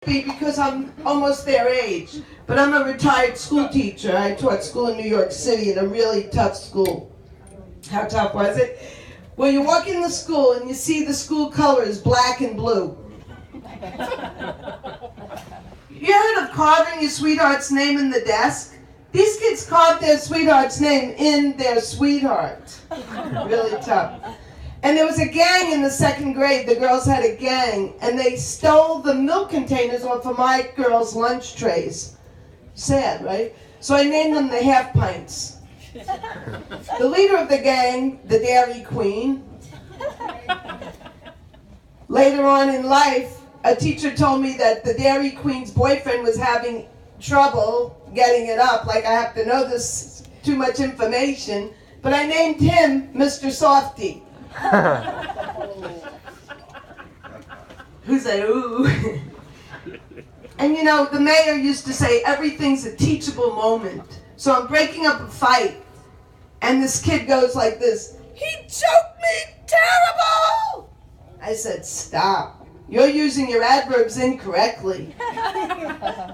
because I'm almost their age. But I'm a retired school teacher. I taught school in New York City in a really tough school. How tough was it? Well, you walk in the school and you see the school colors, black and blue. You heard of carving your sweetheart's name in the desk? These kids carved their sweetheart's name in their sweetheart. Really tough. And there was a gang in the 2nd grade. The girls had a gang, and they stole the milk containers off of my girls' lunch trays. Sad, right? So I named them the half pints. The leader of the gang, the Dairy Queen. Later on in life, a teacher told me that the Dairy Queen's boyfriend was having trouble getting it up. Like, I have to know this, too much information. But I named him Mr. Softy. Who's that? Ooh. And you know, the mayor used to say everything's a teachable moment. So I'm breaking up a fight, and this kid goes like this, "He choked me terrible!" I said, "Stop. You're using your adverbs incorrectly.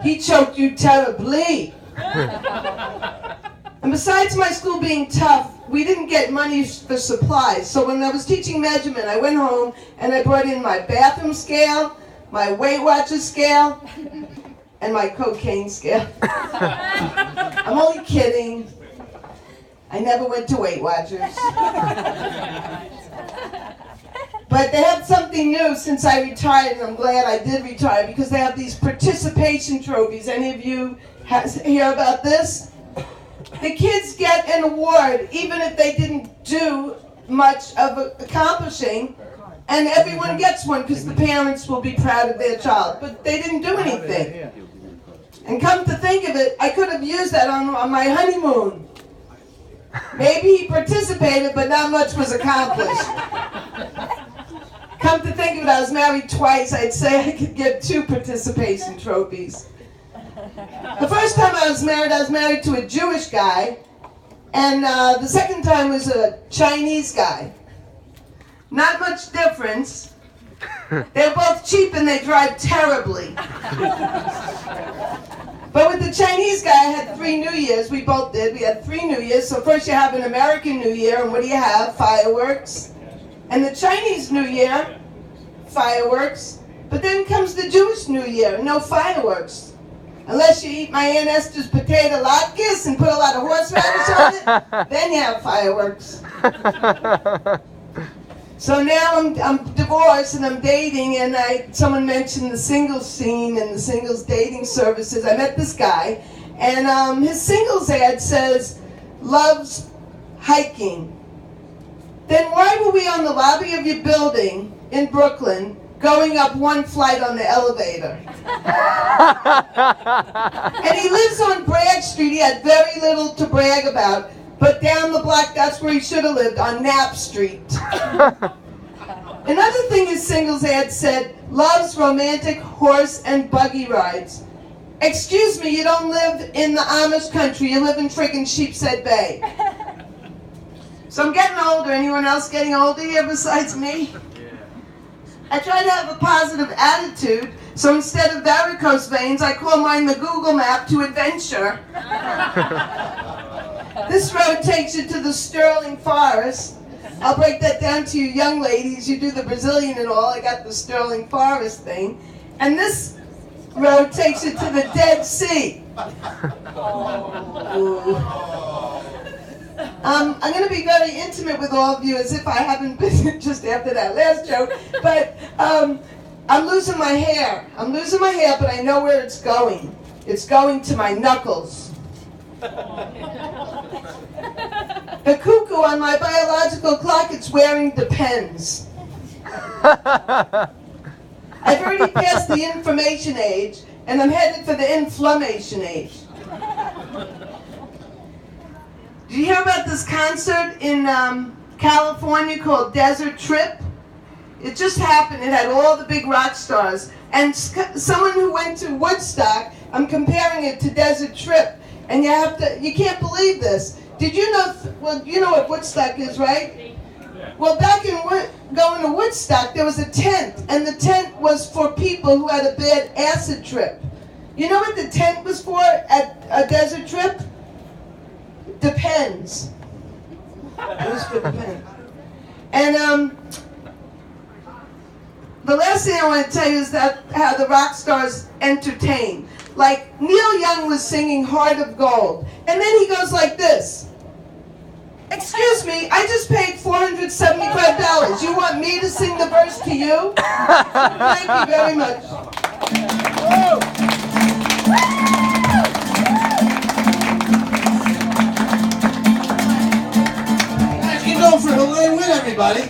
He choked you terribly." And besides my school being tough, we didn't get money for supplies. So when I was teaching measurement, I went home and I brought in my bathroom scale, my Weight Watchers scale, and my cocaine scale. I'm only kidding. I never went to Weight Watchers. But they have something new since I retired, and I'm glad I did retire, because they have these participation trophies. Any of you hear about this? The kids get an award even if they didn't do much of accomplishing, and everyone gets one because the parents will be proud of their child, but they didn't do anything. And come to think of it, I could have used that on my honeymoon. Maybe he participated, but not much was accomplished. Come to think of it, I was married twice. I'd say I could get 2 participation trophies. The first time I was married to a Jewish guy, and the second time was a Chinese guy. Not much difference. They're both cheap and they drive terribly. But with the Chinese guy, I had 3 New Years. We both did. We had 3 New Years. So first you have an American New Year, and what do you have? Fireworks. And the Chinese New Year, fireworks. But then comes the Jewish New Year, no fireworks. Unless you eat my Aunt Esther's potato latkes and put a lot of horseradish on it, then you have fireworks. So now I'm divorced and I'm dating, and someone mentioned the singles scene and the singles dating services. I met this guy, and his singles ad says, "Loves hiking." Then why were we on the lobby of your building in Brooklyn going up 1 flight on the elevator? And he lives on Bragg Street. He had very little to brag about, but down the block, that's where he should have lived, on Knapp Street. Another thing his singles ad said, "Loves romantic horse and buggy rides." Excuse me, you don't live in the Amish country, you live in friggin' Sheepshead Bay. So I'm getting older. Anyone else getting older here besides me? I try to have a positive attitude, so instead of varicose veins, I call mine the Google map to adventure. This road takes you to the Sterling Forest. I'll break that down to you young ladies. You do the Brazilian and all. I got the Sterling Forest thing. And this road takes you to the Dead Sea. I'm going to be very intimate with all of you, as if I haven't been just after that last joke, but I'm losing my hair. I'm losing my hair, but I know where it's going. It's going to my knuckles. The cuckoo on my biological clock, it's wearing depends. I've already passed the information age, and I'm headed for the inflammation age. Did you hear about this concert in California called Desert Trip? It just happened. It had all the big rock stars. And someone who went to Woodstock, I'm comparing it to Desert Trip. And you can't believe this. Did you know, well, you know what Woodstock is, right? Well, back in going to Woodstock, there was a tent, and the tent was for people who had a bad acid trip. You know what the tent was for at a desert trip? Depends. It was for Depends. And the last thing I want to tell you is that how the rock stars entertain. Like Neil Young was singing Heart of Gold, and then he goes like this. Excuse me, I just paid $475. You want me to sing the verse to you? Thank you very much. You go for a lane win, everybody.